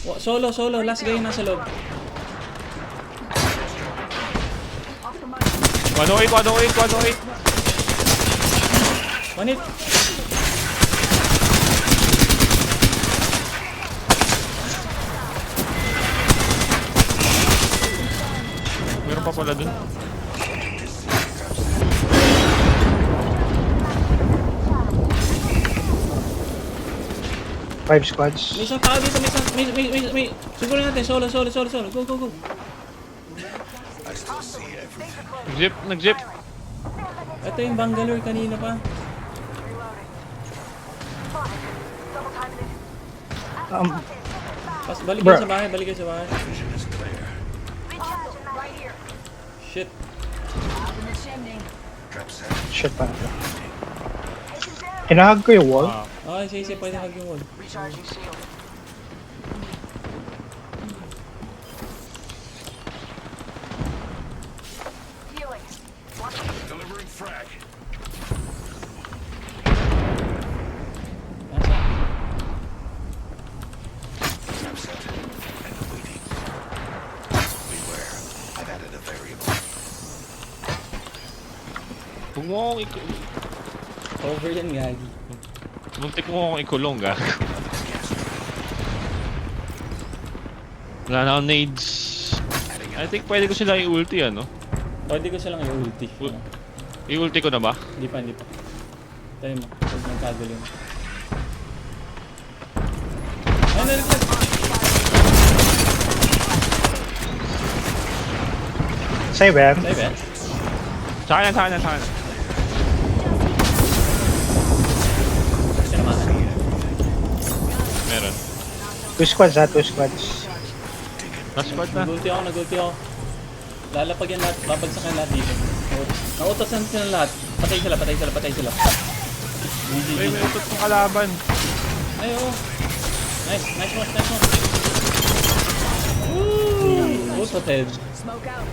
Solo, last guy nasa loob. 108. One hit. Meron pa pala dun. Five squads. May isang tao dito, may. Siguro natin, solo. Go. Nag-zip. Ito yung Bangalore kanina pa. Balik kayo sa bahay, Shit. Shit pa. Kinahag ko yung wall. Okay, sige, pwede hag yung wall. Delivering frag. Nasa? Trap set and waiting. Beware. I've added a variable. Huwag mo akong Over yan, gagi. Muntik mo akong ikulong, gago. Wala na akong nades. I think pwede ko sila i-ulti, ano? Pwede ko silang i-ulti. I-ulti ko na ba? Hindi pa. Tayo mo. Huwag mong kagulo. Ay, nalaglag! Sa'yo ba yan? Sa'yo ba? Sa akin. Sinamahan. Meron. 2 squads ha, 2 squads. Last squad na. Nagulti ako. Lalapag yan lahat. Babagsak yan lahat dito. Nautosan sila lahat. Patay sila. May utot ng kalaban. Ay, oo. Nice one. Woo! Utoted. Smoke out.